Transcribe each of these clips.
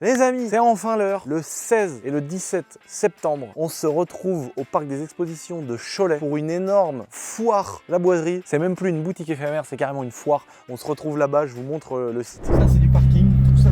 Les amis, c'est enfin l'heure. Le 16 et le 17 septembre, on se retrouve au parc des expositions de Cholet pour une énorme foire. La Boiserie, c'est même plus une boutique éphémère, c'est carrément une foire. On se retrouve là-bas, je vous montre le site. Ça c'est du parking, tout ça.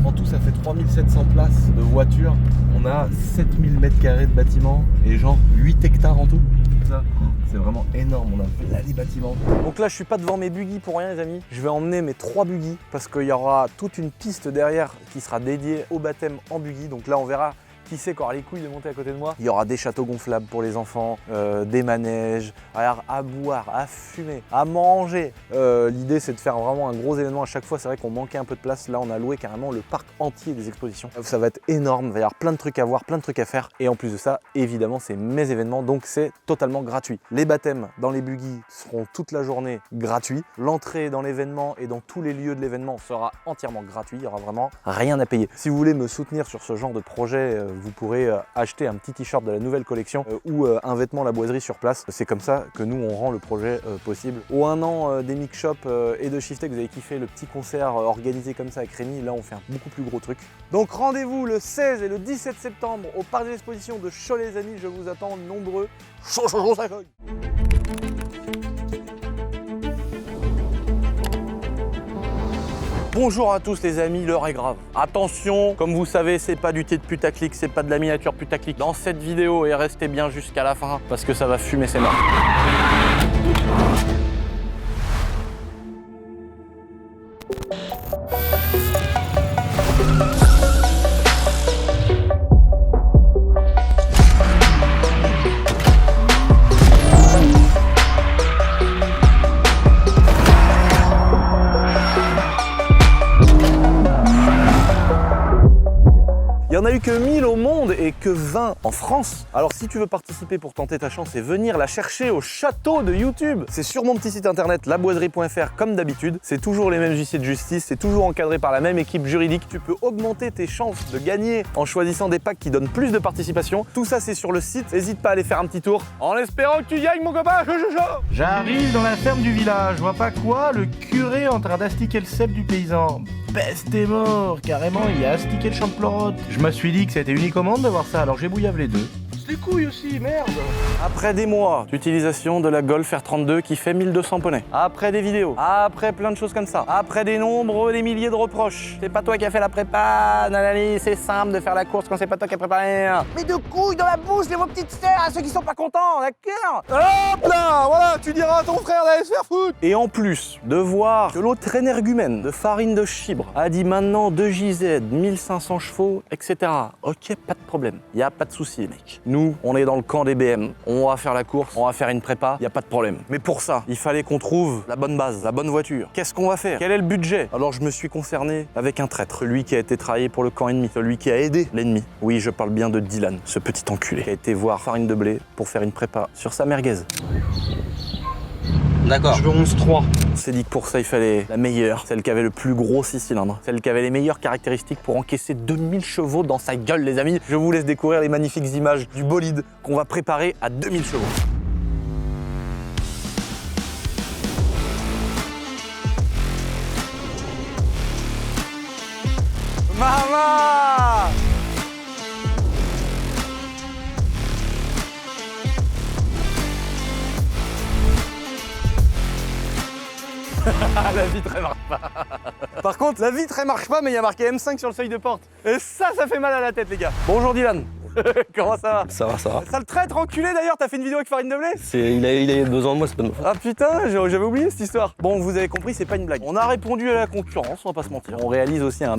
En tout, ça fait 3700 places de voitures. On a 7000 m² de bâtiments et genre 8 hectares en tout. Ça, c'est vraiment énorme, on a plein les bâtiments. Donc là, je suis pas devant mes buggy pour rien, les amis. Je vais emmener mes 3 buggy parce qu'il y aura toute une piste derrière qui sera dédiée au baptême en buggy. Donc là, on verra qui sait qui aura les couilles de monter à côté de moi. Il y aura des châteaux gonflables pour les enfants, des manèges, à boire, à fumer, à manger. L'idée, c'est de faire vraiment un gros événement à chaque fois. C'est vrai qu'on manquait un peu de place. Là, on a loué carrément le parc entier des expositions. Ça va être énorme. Il va y avoir plein de trucs à voir, plein de trucs à faire. Et en plus de ça, évidemment, c'est mes événements, donc c'est totalement gratuit. Les baptêmes dans les buggy seront toute la journée gratuits. L'entrée dans l'événement et dans tous les lieux de l'événement sera entièrement gratuit. Il y aura vraiment rien à payer. Si vous voulez me soutenir sur ce genre de projet, vous pourrez acheter un petit t-shirt de la nouvelle collection ou un vêtement La Boiserie sur place. C'est comme ça que nous, on rend le projet possible. Au 1 an des Mix Shop et de Shiftek, vous avez kiffé le petit concert organisé comme ça avec Rémi. Là, on fait un beaucoup plus gros truc. Donc rendez-vous le 16 et le 17 septembre au parc des expositions de Cholet, les amis. Je vous attends nombreux. Ça cogne. Bonjour à tous les amis, l'heure est grave. Attention, comme vous savez, c'est pas du thé de putaclic, c'est pas de la miniature putaclic. Dans cette vidéo, et restez bien jusqu'à la fin, parce que ça va fumer ses morts. Il n'y en a eu que 1000 au monde et que 20 en France. Alors si tu veux participer pour tenter ta chance et venir la chercher au château de YouTube, c'est sur mon petit site internet laboiserie.fr comme d'habitude. C'est toujours les mêmes huissiers de justice, c'est toujours encadré par la même équipe juridique. Tu peux augmenter tes chances de gagner en choisissant des packs qui donnent plus de participation. Tout ça c'est sur le site, n'hésite pas à aller faire un petit tour en espérant que tu gagnes mon copain. J'arrive dans la ferme du village, je vois pas quoi, le curé en train d'astiquer le cep du paysan. Peste est mort, carrément il a astiqué le champ de pleurote. Je me suis dit que c'était unique au monde de voir ça, alors j'ai bouillave les deux. C'est des couilles aussi, merde. Après des mois d'utilisation de la Golf R32 qui fait 1200 poneys, après des vidéos, après plein de choses comme ça, après des nombres, des milliers de reproches, c'est pas toi qui as fait la prépa, nanani, c'est simple de faire la course quand c'est pas toi qui as préparé. Mais de couilles dans la bouche, les vos petites sœurs, à ceux qui sont pas contents, d'accord? Hop là, voilà, tu diras à ton frère d'aller se faire foutre. Et en plus de voir que l'autre énergumène de farine de chibre a dit maintenant 2JZ, 1500 chevaux, etc. Ok, pas de problème, y a pas de souci les mecs. Nous, on est dans le camp des BM, on va faire la course, on va faire une prépa, y a pas de problème. Mais pour ça, il fallait qu'on trouve la bonne base, la bonne voiture. Qu'est-ce qu'on va faire? Quel est le budget? Alors je me suis concerné avec un traître, celui qui a été travaillé pour le camp ennemi, celui qui a aidé l'ennemi. Oui, je parle bien de Dylan, ce petit enculé, qui a été voir Farine de Blé pour faire une prépa sur sa merguez. D'accord. Je veux 11-3. On s'est dit que pour ça, il fallait la meilleure, celle qui avait le plus gros 6 cylindres, celle qui avait les meilleures caractéristiques pour encaisser 2000 chevaux dans sa gueule, les amis. Je vous laisse découvrir les magnifiques images du bolide qu'on va préparer à 2000 chevaux. Maman! La vitre elle marche pas. Par contre, la vitre elle marche pas, mais il y a marqué M5 sur le seuil de porte. Et ça fait mal à la tête, les gars. Bonjour Dylan. Comment ça va? Ça va, ça va. Sale traître enculé d'ailleurs, t'as fait une vidéo avec Farine de Blé? Il a besoin de moi, c'est pas de ma faute. Ah putain, j'avais oublié cette histoire. Bon, vous avez compris, c'est pas une blague. On a répondu à la concurrence, on va pas se mentir. On réalise aussi un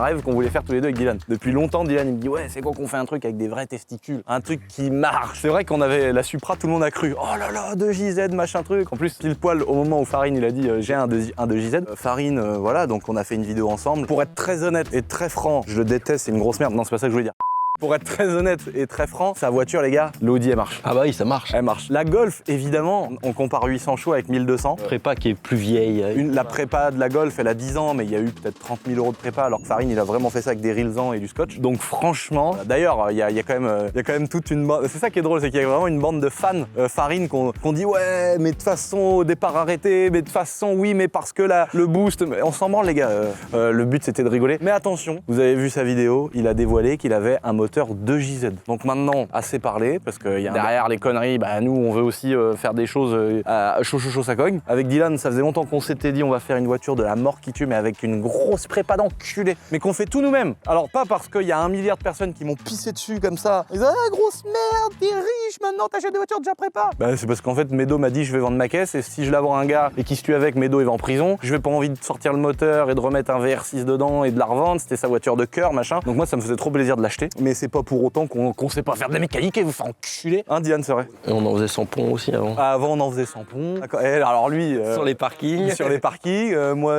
rêve qu'on voulait faire tous les deux avec Dylan. Depuis longtemps, Dylan il me dit ouais, c'est quoi qu'on fait un truc avec des vrais testicules, un truc qui marche. C'est vrai qu'on avait la Supra, tout le monde a cru. Oh là là, 2JZ, machin truc. En plus, pile poil au moment où Farine il a dit j'ai un 2JZ. Farine, voilà, donc on a fait une vidéo ensemble. Pour être très honnête et très franc, je le déteste, c'est une grosse merde. Non, c'est pas ça que je voulais dire. Pour être très honnête et très franc, sa voiture, les gars, l'Audi, elle marche. Ah bah oui, ça marche. Elle marche. La Golf, évidemment, on compare 800 chevaux avec 1200. Prépa qui est plus vieille. La prépa de la Golf, elle a 10 ans, mais il y a eu peut-être 30 000 euros de prépa, alors que Farine, il a vraiment fait ça avec des rilsans et du scotch. Donc franchement, d'ailleurs, il y a quand même toute une bande. C'est ça qui est drôle, c'est qu'il y a vraiment une bande de fans Farine qu'on dit ouais, mais de toute façon, au départ arrêté, mais de toute façon, oui, mais parce que là, le boost, on s'en branle, les gars. Le but, c'était de rigoler. Mais attention, vous avez vu sa vidéo, il a dévoilé qu'il avait un moteur 2JZ. Donc maintenant, assez parlé, parce que derrière les conneries, bah, nous, on veut aussi faire des choses chaud, ça cogne. Avec Dylan, ça faisait longtemps qu'on s'était dit on va faire une voiture de la mort qui tue, mais avec une grosse prépa d'enculé. Mais qu'on fait tout nous-mêmes. Alors pas parce qu'il y a 1 milliard de personnes qui m'ont pissé dessus comme ça. Ils disent ah grosse merde, t'es riche maintenant, t'achètes des voitures déjà prépa. Bah c'est parce qu'en fait Medo m'a dit je vais vendre ma caisse et si je la vends à un gars et qui se tue avec, Medo il va en prison. Je vais pas envie de sortir le moteur et de remettre un VR6 dedans et de la revendre. C'était sa voiture de cœur machin. Donc moi ça me faisait trop plaisir de l'acheter. Mais c'est pas pour autant qu'on sait pas faire de la mécanique et vous faire enculer. Hein Dylan, c'est vrai. Et on en faisait sans pont aussi avant. Avant on en faisait sans pont. Et alors lui Sur les parkings. sur les parkings.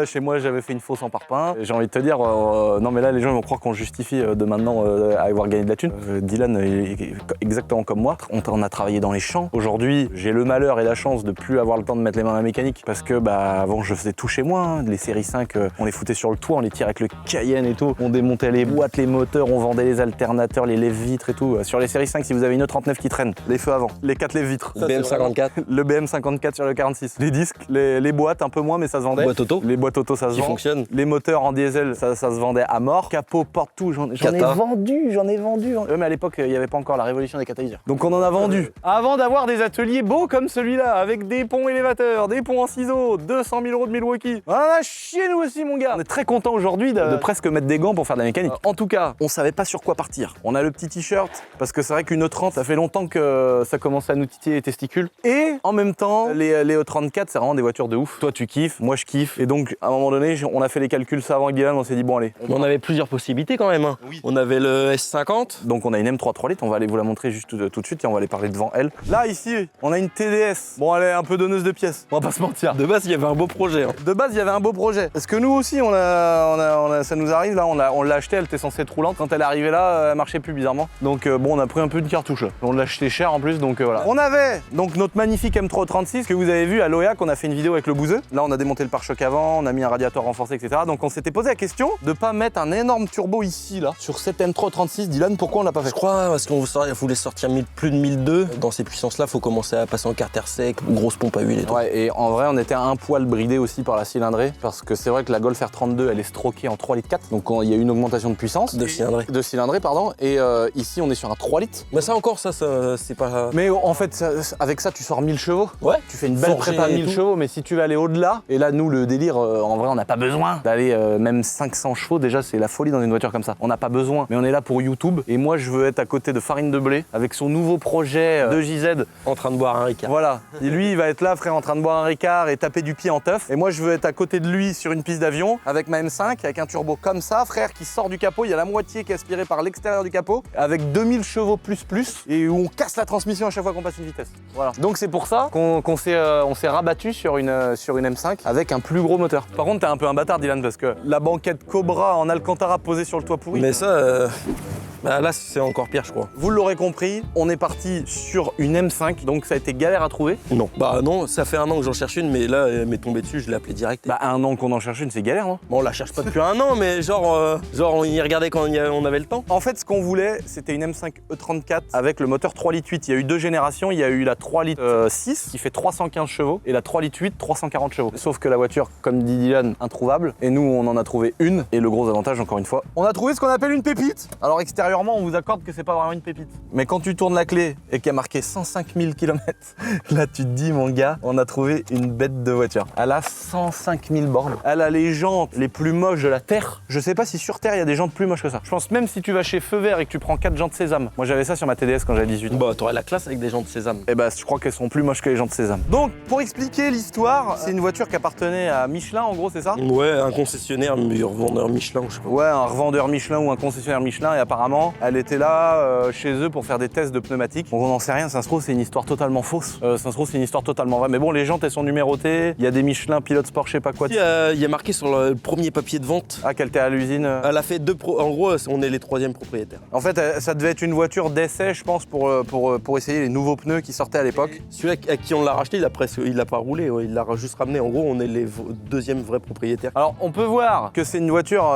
Chez moi j'avais fait une fosse en parpaing. J'ai envie de te dire non mais là les gens ils vont croire qu'on justifie de maintenant avoir gagné de la thune. Dylan est exactement comme moi. On a travaillé dans les champs. Aujourd'hui j'ai le malheur et la chance de plus avoir le temps de mettre les mains à la mécanique parce que bah avant je faisais tout chez moi. Hein. Les séries 5 on les foutait sur le toit, on les tirait avec le Cayenne et tout. On démontait les boîtes, les moteurs, on vendait les alternateurs, les lève-vitres et tout. Sur les séries 5 si vous avez une E39 qui traîne, les feux avant, les 4 lève-vitres. BM54. Le BM54 sur le 46. Les disques, les boîtes un peu moins mais ça se vendait. Boîte auto. Les boîtes auto ça se Qui vend. fonctionne. Les moteurs en diesel ça se vendait à mort. Capot, porte, tout. J'en ai vendu. Ouais, mais à l'époque il n'y avait pas encore la révolution des catalyseurs. Donc on en a vendu. Avant d'avoir des ateliers beaux comme celui-là avec des ponts élévateurs, des ponts en ciseaux, 200 000 euros de Milwaukee. On en a chié nous aussi mon gars. On est très content aujourd'hui de presque mettre des gants pour faire de la mécanique. En tout cas, on savait pas sur quoi partir. On a le petit t-shirt parce que c'est vrai qu'une E30 ça fait longtemps que ça commençait à nous titiller les testicules. Et en même temps, les E34 c'est vraiment des voitures de ouf. Toi tu kiffes, moi je kiffe. Et donc à un moment donné, on a fait les calculs ça avant avec Dylan, on s'est dit bon allez. On avait plusieurs possibilités quand même. Hein. Oui. On avait le S50. Donc on a une M3 3 litres, on va aller vous la montrer juste tout de suite et on va aller parler devant elle. Là ici, on a une TDS. Bon elle est un peu donneuse de pièces, on va pas se mentir. De base, il y avait un beau projet. Hein. De base il y avait un beau projet. Parce que nous aussi ça nous arrive là, on l'a acheté, elle était censée être roulante. Quand elle est arrivée là, elle marchait plus bizarrement. Donc bon on a pris un peu de cartouche. On l'a acheté cher en plus donc voilà. On avait donc notre magnifique M336 que vous avez vu à l'OEAC, on a fait une vidéo avec le bouseux. Là on a démonté le pare-choc avant, on a mis un radiateur renforcé etc. Donc on s'était posé la question de pas mettre un énorme turbo ici là sur cette M336. Dylan, pourquoi on l'a pas fait? Je crois parce qu'on voulait sortir plus de 1002. Dans ces puissances-là, faut commencer à passer en carter sec, grosse pompe à huile et tout. Ouais, et en vrai, on était un poil bridé aussi par la cylindrée parce que c'est vrai que la Golf R32, elle est stroquée en 3 litres 4. Donc il y a eu une augmentation de puissance. De cylindrée. De cylindrée, pardon. Et ici, on est sur un 3 litres. Mais ça encore, ça c'est pas... Mais en fait, avec ça, tu sors 1000 chevaux. Ouais. Tu fais une belle Forgé prépa à et 1000 tout. chevaux, mais si tu veux aller au-delà, et là, nous, le délire, en vrai, on n'a pas besoin d'aller même 500 chevaux. Déjà, c'est la folie dans une voiture comme ça. On n'a pas besoin. Mais on est là pour YouTube. Et moi, je veux être à côté de Farine de Blé avec son nouveau projet de JZ. En train de boire un Ricard. Voilà. Et lui, il va être là, frère, en train de boire un Ricard et taper du pied en teuf. Et moi, je veux être à côté de lui sur une piste d'avion avec ma M5, avec un turbo comme ça, frère, qui sort du capot. Il y a la moitié qui est aspirée par l'extérieur du capot, avec 2000 chevaux plus, et où on casse la transmission à chaque fois qu'on passe une vitesse. Voilà. Donc c'est pour ça qu'on s'est rabattu sur une M5 avec un plus gros moteur. Par contre, t'es un peu un bâtard, Dylan, parce que la banquette Cobra en Alcantara posée sur le toit pourri. Mais ça, bah là c'est encore pire je crois. Vous l'aurez compris, on est parti sur une M5, donc ça a été galère à trouver. Non. Bah non, ça fait 1 an que j'en cherche une, mais là elle m'est tombée dessus, je l'ai appelée direct. Bah 1 an qu'on en cherche une, c'est galère, non? Bon, on la cherche pas depuis 1 an, mais genre on y regardait quand on avait le temps. En fait, ce qu'on voulait, c'était une M5 E34 avec le moteur 3 litres 8. Il y a eu 2 générations. Il y a eu la 3 litres 6 qui fait 315 chevaux et la 3 litres 8, 340 chevaux. Sauf que la voiture, comme dit Dylan, introuvable. Et nous, on en a trouvé une. Et le gros avantage, encore une fois, on a trouvé ce qu'on appelle une pépite. Alors extérieurement, on vous accorde que c'est pas vraiment une pépite. Mais quand tu tournes la clé et qu'il y a marqué 105 000 km, là, tu te dis, mon gars, on a trouvé une bête de voiture. Elle a 105 000 bornes. Elle a les jantes les plus moches de la Terre. Je sais pas si sur Terre, il y a des jantes plus moches que ça. Je pense même si tu vas chez Feu Vert et que tu prends 4 jantes Sésame. Moi, j'avais ça sur ma TDS quand j'avais 18 ans. Bah t'aurais la classe avec des gens de sésame. Et bah, je crois qu'elles sont plus moches que les jantes Sésame. Donc, pour expliquer l'histoire, c'est une voiture qui appartenait à Michelin, en gros, c'est ça? Ouais, un concessionnaire, revendeur Michelin, je sais pas. Ouais, un revendeur Michelin ou un concessionnaire Michelin. Et apparemment, visiblement, elle était là chez eux pour faire des tests de pneumatiques. Donc on n'en sait rien, ça se trouve c'est une histoire totalement fausse. Ça se trouve c'est une histoire totalement vraie. Mais bon, les jantes elles sont numérotées, il y a des Michelin pilote sport, je sais pas quoi. Il y a marqué sur le premier papier de vente. Ah, qu'elle était à l'usine. Elle a fait en gros, on est les 3e propriétaires. En fait, ça devait être une voiture d'essai, je pense, pour essayer les nouveaux pneus qui sortaient à l'époque. Celui à qui on l'a racheté, il l'a pas roulé, il l'a juste ramené. En gros, on est les 2e vrais propriétaires. Alors, on peut voir que c'est une voiture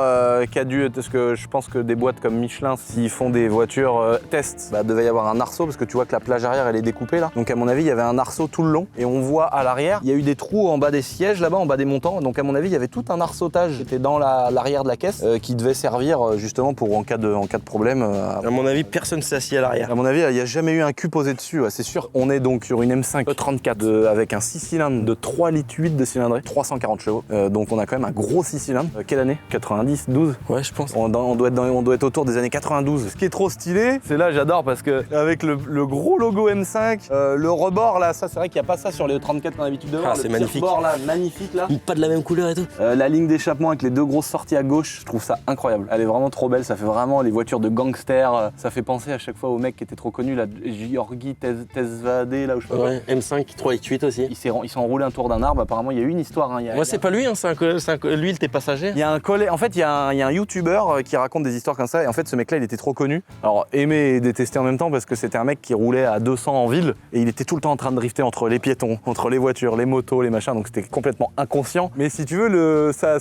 qui a dû... Parce que je pense que des boîtes comme Michelin, s'ils font des voitures test, bah, devait y avoir un arceau, parce que tu vois que la plage arrière, elle est découpée là. Donc, à mon avis, il y avait un arceau tout le long. Et on voit à l'arrière, il y a eu des trous en bas des sièges, là-bas, en bas des montants. Donc, à mon avis, il y avait tout un arceautage qui était dans l'arrière de la caisse, qui devait servir justement pour en cas de problème. À mon avis, personne s'est assis à l'arrière. À mon avis, il n'y a jamais eu un cul posé dessus, c'est sûr. On est donc sur une M5 E34 avec un 6 cylindres de 3,8 litres de cylindrée, 340 chevaux. Donc on a quand même un gros 6 cylindres. Quelle année 90, 12 Ouais, je pense. on doit être autour des années 92. Ce qui est trop stylé, c'est là, j'adore parce que avec le gros logo M5, le rebord là, ça c'est vrai qu'il n'y a pas ça sur les E34 qu'on a l'habitude de voir. C'est le magnifique. rebord là, magnifique là. Pas de la même couleur et tout. La ligne d'échappement avec les 2 grosses sorties à gauche, je trouve ça incroyable. Elle est vraiment trop belle, ça fait vraiment les voitures de gangsters. Ça fait penser à chaque fois au mec qui était trop connu, là, Georgi Tesvade, là où je sais pas. Ouais, M5, 3,8 aussi. Ils sont enroulés un tour d'un arbre, apparemment il y a eu une histoire. Hein, Moi, c'est pas lui, hein, lui, il était passager. Il y a un collègue, en fait il y a un youtubeur qui raconte des histoires comme ça, et en fait ce mec là il était trop connu. Alors aimé et détesté en même temps parce que c'était un mec qui roulait à 200 en ville, et il était tout le temps en train de drifter entre les piétons, entre les voitures, les motos, les machins, donc c'était complètement inconscient. Mais si tu veux, ça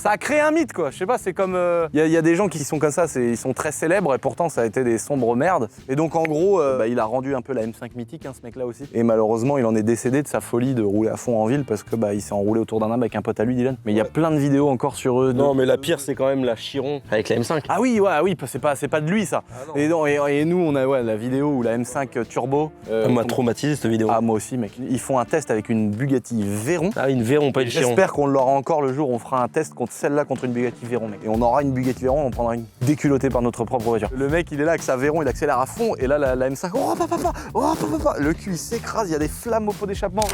a créé un mythe quoi, je sais pas, c'est comme, il y a des gens qui sont comme ça, ils sont très célèbres et pourtant ça a été des sombres merdes. Et donc en gros, il a rendu un peu la M5 mythique, hein, ce mec là aussi. Et malheureusement il en est décédé de sa folie de rouler à fond en ville parce que il s'est enroulé autour d'un arbre avec un pote à lui, Dylan. Mais il y a plein de vidéos encore sur eux. Non, mais la pire, c'est quand même la Chiron avec la M5. Ah oui, ouais, oui, c'est pas de lui ça. Et nous on a la vidéo où la M5 Turbo. Ça m'a traumatisé cette vidéo. Ah moi aussi mec. Ils font un test avec une Bugatti Veyron. Ah, une Veyron, pas une Chiron. J'espère qu'on l'aura encore le jour où on fera un test contre celle-là contre une Bugatti Veyron mec. Et on aura une Bugatti Veyron, on prendra une déculottée par notre propre voiture. Le mec il est là avec sa Veyron, il accélère à fond et là la M5, oh papa, le cul il s'écrase, il y a des flammes au pot d'échappement.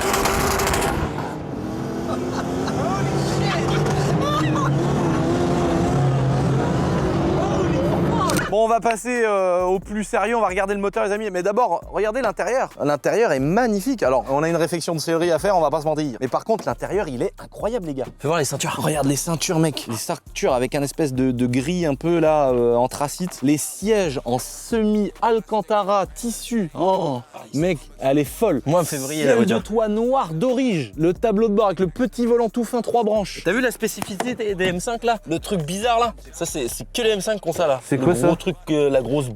Bon, on va passer au plus sérieux, on va regarder le moteur les amis, mais d'abord, regardez l'intérieur. L'intérieur est magnifique. Alors, on a une réflexion de céleri à faire, on va pas se mentir. Mais par contre, l'intérieur, il est incroyable les gars. Fais voir les ceintures. Regarde les ceintures mec, les ceintures avec un espèce de gris un peu là, anthracite. Les sièges en semi-alcantara, tissu. Oh, mec, elle est folle. Moi, en février, la Ciel de voiture. toit noir d'orige. Le tableau de bord avec le petit volant tout fin, 3 branches. T'as vu la spécificité des M5 là? Le truc bizarre là? Ça, c'est que les M5 qu'on ça là. C'est quoi le ça? gros truc, la grosse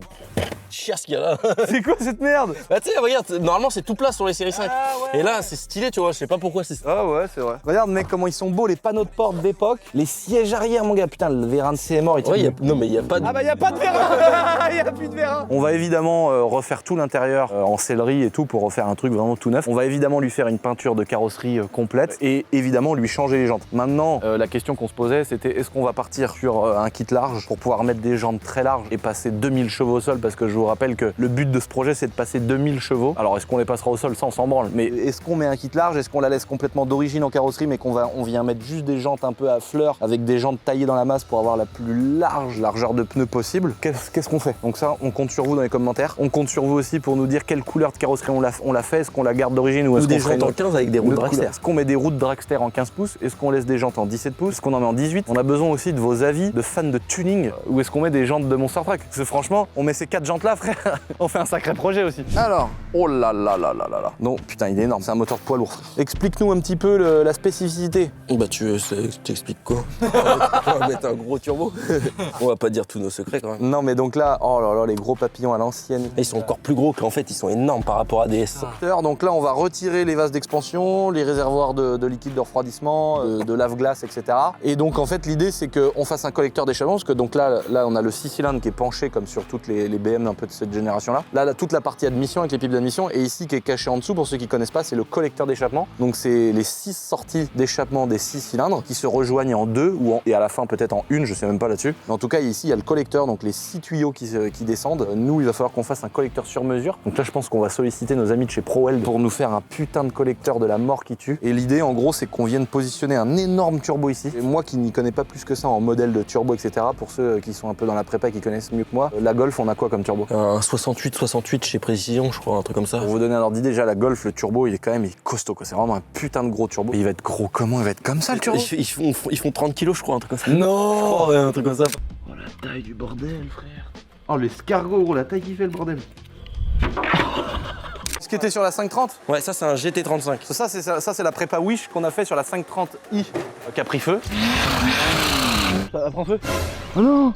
chiasse qu'il y a là. C'est quoi cette merde? Bah tu sais, regarde, normalement c'est tout plat sur les séries 5. ouais. Et là, c'est stylé, tu vois, je sais pas pourquoi c'est ça. Ah ouais, c'est vrai. Regarde mec comment ils sont beaux, les panneaux de porte d'époque, les sièges arrière mon gars, putain le vérin de C est mort. Non mais il y a pas de... Ah bah y a pas de vérin. Y a plus de vérin. On va évidemment refaire tout l'intérieur en sellerie et tout pour refaire un truc vraiment tout neuf. On va évidemment lui faire une peinture de carrosserie complète et évidemment lui changer les jantes. Maintenant, la question qu'on se posait c'était est-ce qu'on va partir sur un kit large pour pouvoir mettre des jantes très larges et passer 2000 chevaux au sol, parce que je vous rappelle que le but de ce projet c'est de passer 2000 chevaux. Alors est-ce qu'on les passera au sol, ça on s'en branle, mais est-ce qu'on met un kit large, est-ce qu'on la laisse complètement d'origine en carrosserie mais on vient mettre juste des jantes un peu à fleurs avec des jantes taillées dans la masse pour avoir la plus large largeur de pneus possible? Qu'est-ce qu'on fait? Donc ça on compte sur vous dans les commentaires. On compte sur vous aussi pour nous dire quelle couleur de carrosserie on l'a fait, est-ce qu'on la garde d'origine ou est-ce des qu'on ferait jantes en 15 avec des roues dragster. Est-ce qu'on met des roues de dragster en 15 pouces? Est-ce qu'on laisse des jantes en 17 pouces? Est-ce qu'on en met en 18? On a besoin aussi de vos avis de fans de tuning, ou est-ce qu'on met des jantes de Monster Truck? Parce que franchement, on met ces 4 jantes là frère, on fait un sacré projet aussi. Alors, oh là là là là là là. Non, putain, il est énorme, c'est un moteur de poids lourd. Explique-nous un petit peu la spécificité. Bah tu t'expliques quoi? On va mettre un gros turbo. On va pas dire tous nos secrets quand même. Non mais donc là, oh là là, les gros papillons à l'ancienne. Ils sont encore plus gros qu'en fait, ils sont énormes par rapport à des S. Donc là, on va retirer les vases d'expansion, les réservoirs de liquide de refroidissement, de lave-glace, etc. Et donc en fait, l'idée c'est qu'on fasse un collecteur d'échappement, parce que donc là, on a le 6 cylindres qui est penché comme sur toutes les BM un peu peu de cette génération-là. Là, toute la partie admission avec les pipes d'admission, et ici qui est caché en dessous, pour ceux qui connaissent pas, c'est le collecteur d'échappement. Donc c'est les 6 sorties d'échappement des 6 cylindres qui se rejoignent en 2 et à la fin peut-être en 1, je sais même pas là-dessus. Mais en tout cas ici il y a le collecteur, donc les 6 tuyaux qui descendent. Nous il va falloir qu'on fasse un collecteur sur mesure. Donc là je pense qu'on va solliciter nos amis de chez ProWeld pour nous faire un putain de collecteur de la mort qui tue. Et l'idée en gros c'est qu'on vienne positionner un énorme turbo ici. Et moi qui n'y connais pas plus que ça en modèle de turbo etc, pour ceux qui sont un peu dans la prépa et qui connaissent mieux que moi, la Golf on a quoi comme turbo? Un 68 chez Précision, je crois, un truc comme ça. Pour vous donner un ordre d'idée, déjà la Golf, le turbo il est quand même costaud quoi. C'est vraiment un putain de gros turbo. Et il va être gros comment? Il va être comme ça le turbo? Ils font 30 kilos je crois, un truc comme ça. Non, ouais, un truc comme ça. Oh la taille du bordel, frère. Oh l'escargot, gros, la taille qui fait le bordel. Ce qui était sur la 530. Ouais, ça c'est un GT35. Ça c'est la prépa Wish qu'on a fait sur la 530i qui a pris feu. Ça prend feu. Oh non.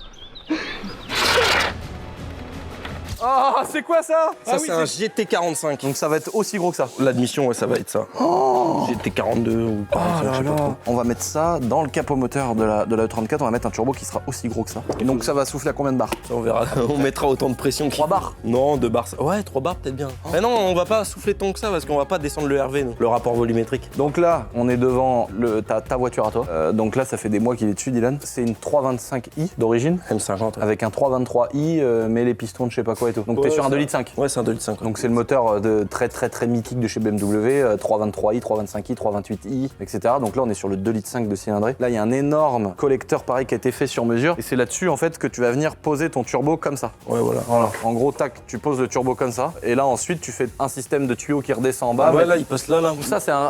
Oh, c'est quoi ça? Ça c'est un GT45. Donc ça va être aussi gros que ça. L'admission, ouais, ça va être ça. GT42 ou 45, je sais pas trop. On va mettre ça dans le capot moteur de la E34, on va mettre un turbo qui sera aussi gros que ça. Et donc ça va souffler à combien de bars? Ça, on verra. On mettra autant de pression. 3 bars? Non, 2 bars. Ouais, 3 bars peut-être bien. Mais non, on va pas souffler tant que ça parce qu'on va pas descendre le RV, nous. Le rapport volumétrique. Donc là, on est devant ta voiture à toi. Donc là, ça fait des mois qu'il est dessus, Dylan. C'est une 325i d'origine. M50. Ouais. Avec un 323i, mais les pistons de je sais pas quoi et tout. Donc t'es sur un 2,5 litres. Ouais, c'est un 2,5 litres. Donc c'est le moteur très mythique de chez BMW, 323i, 325i, 328i, etc. Donc là on est sur le 2,5 litres de cylindrée. Là il y a un énorme collecteur pareil qui a été fait sur mesure et c'est là-dessus en fait que tu vas venir poser ton turbo comme ça. Ouais voilà. En gros tac, tu poses le turbo comme ça et là ensuite tu fais un système de tuyaux qui redescend en bas. Ah ouais là il passe là.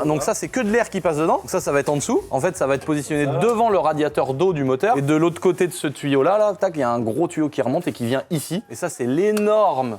Donc ça c'est que de l'air qui passe dedans. Donc ça va être en dessous. En fait ça va être positionné devant le radiateur d'eau du moteur et de l'autre côté de ce tuyau là tac, il y a un gros tuyau qui remonte et qui vient ici. Et ça c'est l'énorme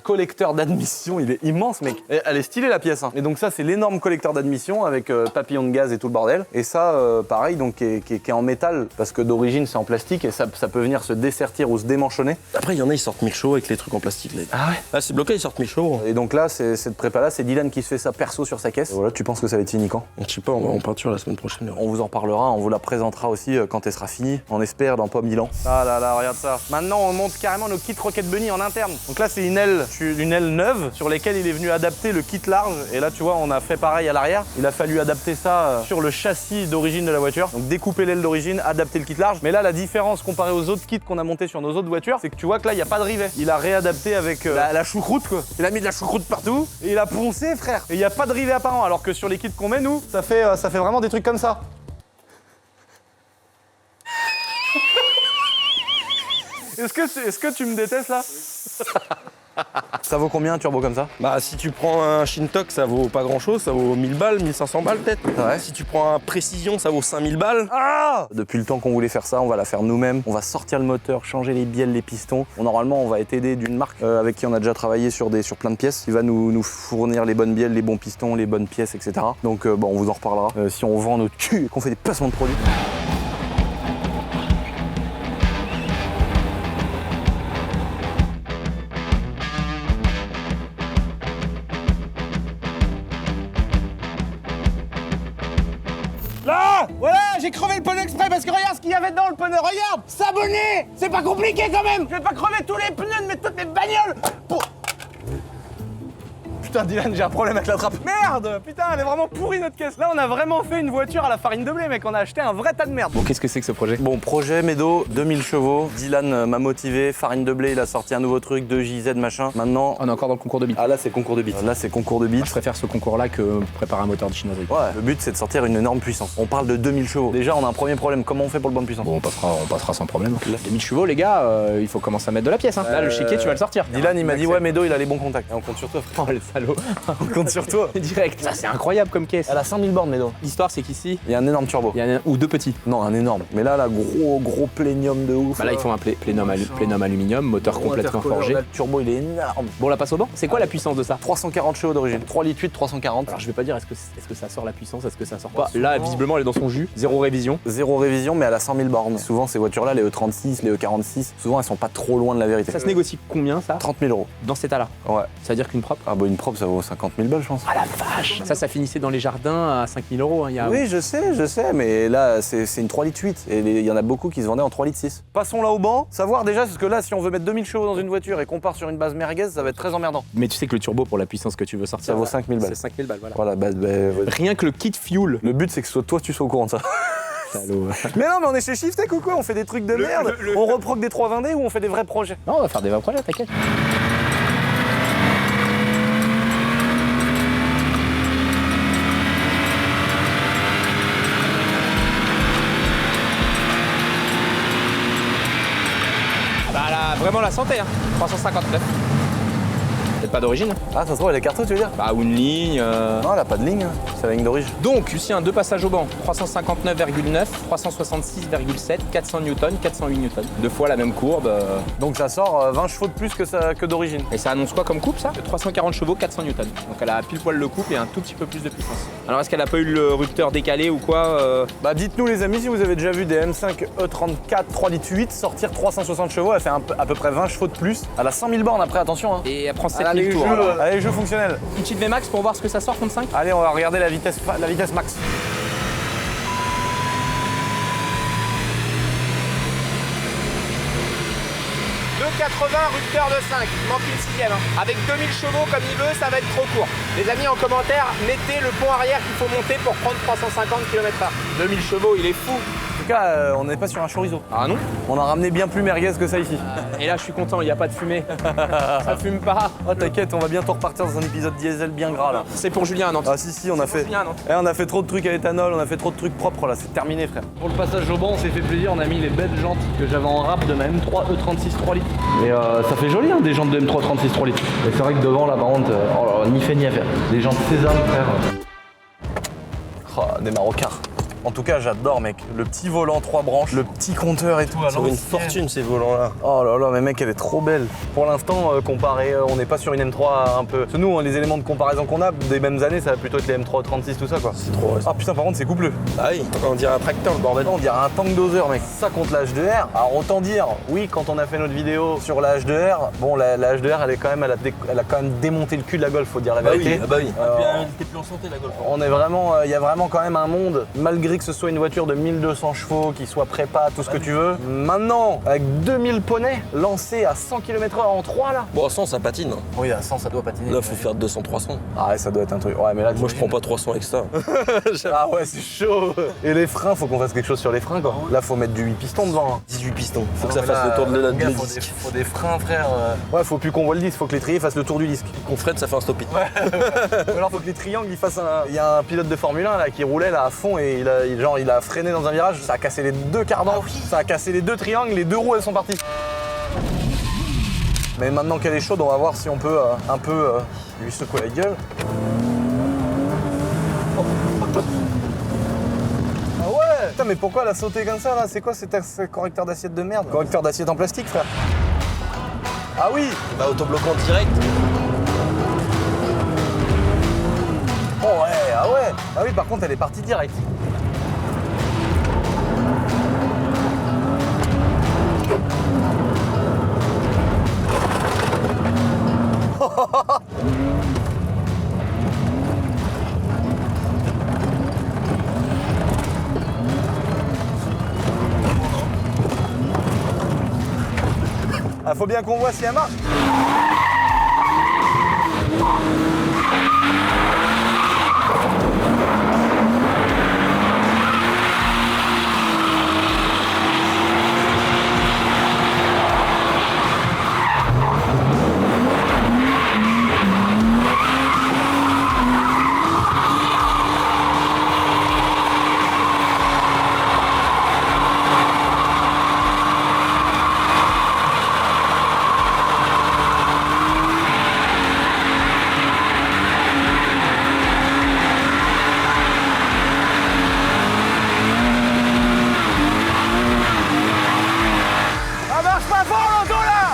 collecteur d'admission, il est immense mec. Et elle est stylée la pièce hein. Et donc ça c'est l'énorme collecteur d'admission avec papillon de gaz et tout le bordel. Et ça pareil donc qui est en métal parce que d'origine c'est en plastique et ça peut venir se dessertir ou se démanchonner. Après il y en a ils sortent 1000 chevaux avec les trucs en plastique là. Ah ouais. Là c'est bloqué, ils sortent 1000 chevaux. Et donc là cette prépa là c'est Dylan qui se fait ça perso sur sa caisse. Et voilà, tu penses que ça va être fini quand? Je sais pas, on va en peinture la semaine prochaine. On vous en parlera, on vous la présentera aussi quand elle sera finie. On espère dans pas 1000 ans. Ah là là, regarde ça. Maintenant on monte carrément nos kits Rocket Bunny en interne. Donc là c'est une aile neuve sur lesquelles il est venu adapter le kit large. Et là tu vois on a fait pareil à l'arrière. Il a fallu adapter ça sur le châssis d'origine de la voiture. Donc découper l'aile d'origine, adapter le kit large. Mais là la différence comparée aux autres kits qu'on a montés sur nos autres voitures, c'est que tu vois que là il n'y a pas de rivet. Il a réadapté avec la choucroute quoi. Il a mis de la choucroute partout et il a poncé frère. Et il n'y a pas de rivet apparent alors que sur les kits qu'on met nous, ça fait vraiment des trucs comme ça. Est-ce que tu me détestes là? Ça vaut combien un turbo comme ça? Bah si tu prends un Shintok ça vaut pas grand chose, ça vaut 1000 balles, 1500 balles peut-être. Ouais. Si tu prends un Précision ça vaut 5000 balles. Ah! Depuis le temps qu'on voulait faire ça, on va la faire nous-mêmes. On va sortir le moteur, changer les bielles, les pistons. Normalement on va être aidé d'une marque avec qui on a déjà travaillé sur plein de pièces. Qui va nous fournir les bonnes bielles, les bons pistons, les bonnes pièces, etc. Donc bon on vous en reparlera. Si on vend notre cul et qu'on fait des placements de produits. Là, voilà, j'ai crevé le pneu exprès parce que regarde ce qu'il y avait dans le pneu, regarde. S'abonner, c'est pas compliqué quand même. Je vais pas crever tous les pneus de toutes mes bagnoles pour... Putain Dylan, j'ai un problème avec la trappe. Merde! Putain, elle est vraiment pourrie notre caisse. Là on a vraiment fait une voiture à la farine de blé mec, on a acheté un vrai tas de merde. Bon, qu'est-ce que c'est que ce projet? Bon, projet Médo, 2000 chevaux. Dylan m'a motivé, farine de blé, il a sorti un nouveau truc, 2JZ machin. Maintenant... On est encore dans le concours de bits. Ah là c'est concours de bits. Là c'est concours de bits. Je préfère ce concours-là que préparer un moteur de chinoiserie. Ouais, le but c'est de sortir une énorme puissance. On parle de 2000 chevaux. Déjà on a un premier problème, comment on fait pour le bonne puissance? Bon, on passera sans problème. 2000 chevaux, les gars, il faut commencer à mettre de la pièce. Hein. Là, le chéquier, tu vas le sortir. Dylan il m'a dit ouais Médo il a les bons contacts. Et on compte sur toi. Oh, le salaud. On compte sur toi. Direct. Ça, c'est incroyable comme caisse. Elle a 5000 bornes Médo. L'histoire, c'est qu'ici, Il y a un énorme turbo. il y en a un ou deux petits. Non, un énorme. Mais là gros plénium de ouf. Bah là, ils font un plénum aluminium, moteur complètement forgé. Là, le turbo il est énorme. Bon, on la passe au banc. C'est quoi la puissance de ça? 340 chevaux d'origine. 3 litres 8, 340. Alors, je vais pas dire est-ce que ça sort la puissance, est-ce que ça sort pas. Là, visiblement, elle est dans son jus. Zéro révision. Zéro révision, mais elle a 100 000 bornes. Souvent, ces voitures-là, les E36, les E46, souvent, elles sont pas trop loin de la vérité. Ça se négocie combien, ça? 30 000 euros. Dans cet état-là. Ouais. Ça veut dire qu'une propre? Ah, bah, une propre, propre, ça vaut 50 000 balles, je pense. Ah la vache! Ça finissait dans les jardins à 5 000 €. Hein, il y a... Oui, je sais, mais là, c'est une 3 litres 8 et il y en a beaucoup qui se vendaient en 3 litres 6. Passons là au banc, savoir déjà, parce que là, si on veut mettre 2000 chevaux dans une voiture et qu'on part sur une base merguez, ça va être très emmerdant. Mais tu sais que le turbo, pour la puissance que tu veux sortir, Ça vaut 5 000 balles. c'est 5 000 balles, voilà. Voilà, Rien que le kit fuel. le but, c'est que toi, tu sois au courant de ça. Salaud. Mais non, mais on est chez Shiftech ou quoi? On fait des trucs de merde. On reproque des 320D ou on fait des vrais projets? Non, on va faire des vrais projets, t'inquiète. Bah là, vraiment la santé, hein. 359. Peut-être pas d'origine. Ah, ça se trouve, elle est cartouche, tu veux dire? Bah ou une ligne. Non, elle a pas de ligne, c'est la ligne d'origine. Donc, Lucien, 2 passages au banc, 359,9, 366,7, 400 newtons, 408 newtons. 2 fois la même courbe. Donc ça sort 20 chevaux de plus que d'origine. Et ça annonce quoi comme coupe, ça? 340 chevaux, 400 newtons. Donc elle a pile poil le couple et un tout petit peu plus de puissance. Alors est-ce qu'elle a pas eu le rupteur décalé ou quoi? Bah dites-nous les amis si vous avez déjà vu des M5 E34 3 litres 8 sortir 360 chevaux, elle fait à peu près 20 chevaux de plus. Elle a 100 000 bornes après, attention hein. Et elle prend 7 Allez, 000 tours. alors. allez, jeu fonctionnel. Une petite VMAX pour voir ce que ça sort contre 5. Allez, on va regarder la vitesse max. Rupteur de 5, il manque une 6ème. Hein. Avec 2000 chevaux comme il veut, ça va être trop court. Les amis, en commentaire, mettez le pont arrière qu'il faut monter pour prendre 350 km/h. 2000 chevaux, il est fou. En tout cas, on n'est pas sur un chorizo. Ah non? On a ramené bien plus merguez que ça ici. Et là, je suis content, il n'y a pas de fumée. Ça fume pas. Oh t'inquiète, on va bientôt repartir dans un épisode diesel bien gras là. C'est pour Julien à Nantes. Ah si, on a fait. Julien à Nantes. On a fait trop de trucs à l'éthanol, on a fait trop de trucs propres là, c'est terminé frère. Pour le passage au banc, on s'est fait plaisir, on a mis les belles jantes que j'avais en rap de ma M3 E36 3 litres. Et ça fait joli hein, des jantes de M3 36 3 litres. Et c'est vrai que devant là par contre, oh là, ni fait ni à faire. Des jantes Sésame frère. Oh, des Marocains. En tout cas, j'adore, mec. Le petit volant 3 branches, le petit compteur et tout. Ça vaut une fortune ces volants-là. Oh là là, mais mec, elle est trop belle. Pour l'instant, comparé, on n'est pas sur une M3 un peu. Parce que nous, les éléments de comparaison qu'on a des mêmes années, ça va plutôt être les M3 36, tout ça quoi. C'est trop. Ah putain, par contre, c'est coupleux. Ah oui, on dirait un tracteur le bordel. On dirait un tank dozer, mec. Ça contre la H2R. Alors autant dire, oui, quand on a fait notre vidéo sur la H2R, bon, la H2R, elle a quand même démonté le cul de la Golf, faut dire la vérité. Bah oui. Elle était plus en santé la Golf. On est vraiment, il y a vraiment quand même un monde, malgré que ce soit une voiture de 1200 chevaux, qui soit prépa, tout ce que tu veux. Maintenant, avec 2000 poneys, lancé à 100 km/h en 3 là. Bon, à 100 ça patine. Oui, à 100 ça doit patiner. Là, faut faire 200-300. Ah ouais, ça doit être un truc. Ouais, mais là, Moi, je prends pas 300 avec ça. Ah ouais, c'est chaud. Et les freins, faut qu'on fasse quelque chose sur les freins quoi. Là, faut mettre du 8 pistons devant. Hein. 18 pistons. Faut que Non, ça mais fasse là, le tour de la mon gars, faut disque. faut des freins, frère. Ouais, faut plus qu'on voit le disque, faut que l'étrier fasse le tour du disque. Qu'on frette, ça fait un stop-it. Ou alors faut que les triangles ils fassent un. Il y a un pilote de Formule 1 là qui roulait là à fond et il a freiné dans un virage, ça a cassé les deux cardans, ça a cassé les deux triangles, les deux roues elles sont parties. Mais maintenant qu'elle est chaude, on va voir si on peut un peu lui secouer la gueule. Ah ouais. Putain mais pourquoi elle a sauté comme ça là? C'est quoi ce correcteur d'assiette de merde? Correcteur d'assiette en plastique frère. Ah oui. Bah, autobloquant direct. Oh ouais, ah ouais. Ah oui par contre elle est partie direct. Ah, faut bien qu'on voit si elle marche. Ça marche pas fort l'auto là.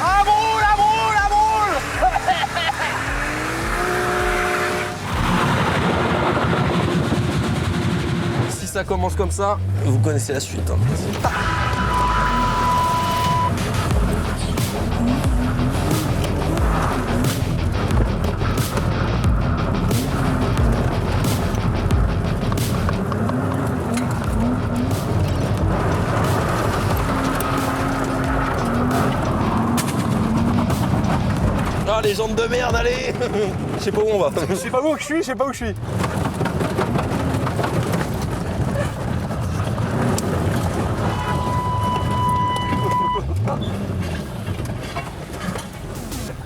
Ah brûle, ah brûle, ah brûle. Si ça commence comme ça, vous connaissez la suite. Hein. Ah, les jantes de merde, allez. Je sais pas où on va. Je sais pas où je suis, je sais pas où je suis.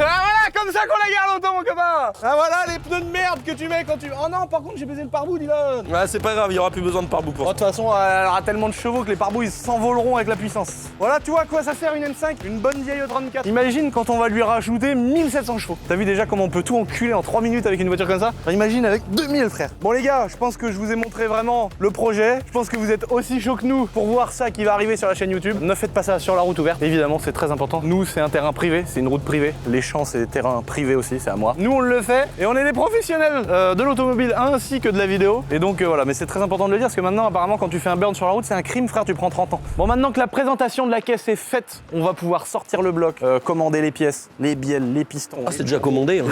Ah voilà, comme ça qu'on la garde longtemps, mon copain. Ah voilà les pneus de merde que tu mets quand tu... Oh non, par contre j'ai baisé le pare-bout, Dylan. Ouais, c'est pas grave, il y aura plus besoin de pare-bout pour De toute façon, elle aura tellement de chevaux que les pare-bouts ils s'envoleront avec la puissance. Voilà, tu vois à quoi ça sert une M5, une bonne vieille E34. Imagine quand on va lui rajouter 1700 chevaux. T'as vu déjà comment on peut tout enculer en 3 minutes avec une voiture comme ça? Enfin, imagine avec 2000 frère. Bon les gars, je pense que je vous ai montré vraiment le projet. Je pense que vous êtes aussi chaud que nous pour voir ça qui va arriver sur la chaîne YouTube. Ne faites pas ça sur la route ouverte, évidemment c'est très important. Nous c'est un terrain privé, c'est une route privée. Les champs c'est des terrains privés aussi, c'est à moi. Nous on le fait et on est des professionnels de l'automobile ainsi que de la vidéo. Et donc voilà, mais c'est très important de le dire parce que maintenant apparemment quand tu fais un burn sur la route c'est un crime frère, tu prends 30 ans. Bon maintenant que la présentation de la caisse est faite, on va pouvoir sortir le bloc, commander les pièces, les bielles, les pistons. Ah, c'est déjà commandé. Hein.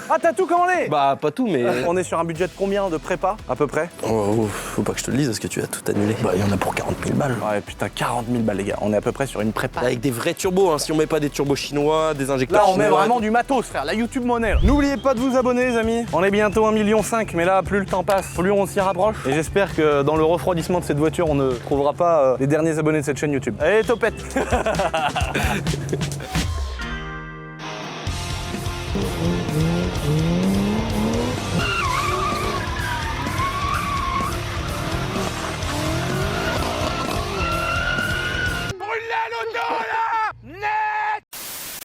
Ah t'as tout commandé? Bah, pas tout, mais. On est sur un budget de combien de prépa à peu près? Oh, faut pas que je te le dise parce que tu vas tout annuler. Bah, il y en a pour 40 000 balles. Ouais putain 40 000 balles les gars, on est à peu près sur une prépa. Avec des vrais turbos, hein. Si on met pas des turbos chinois, des injecteurs Là on chinois. met vraiment du matos frère, la YouTube monnaie. N'oubliez pas de vous abonner les amis. On est bientôt 1,5 million, mais là plus le temps passe, plus on s'y rapproche. Et j'espère que dans le refroidissement de cette voiture, on ne trouvera pas les derniers abonnés de cette chaîne YouTube. Allez topette.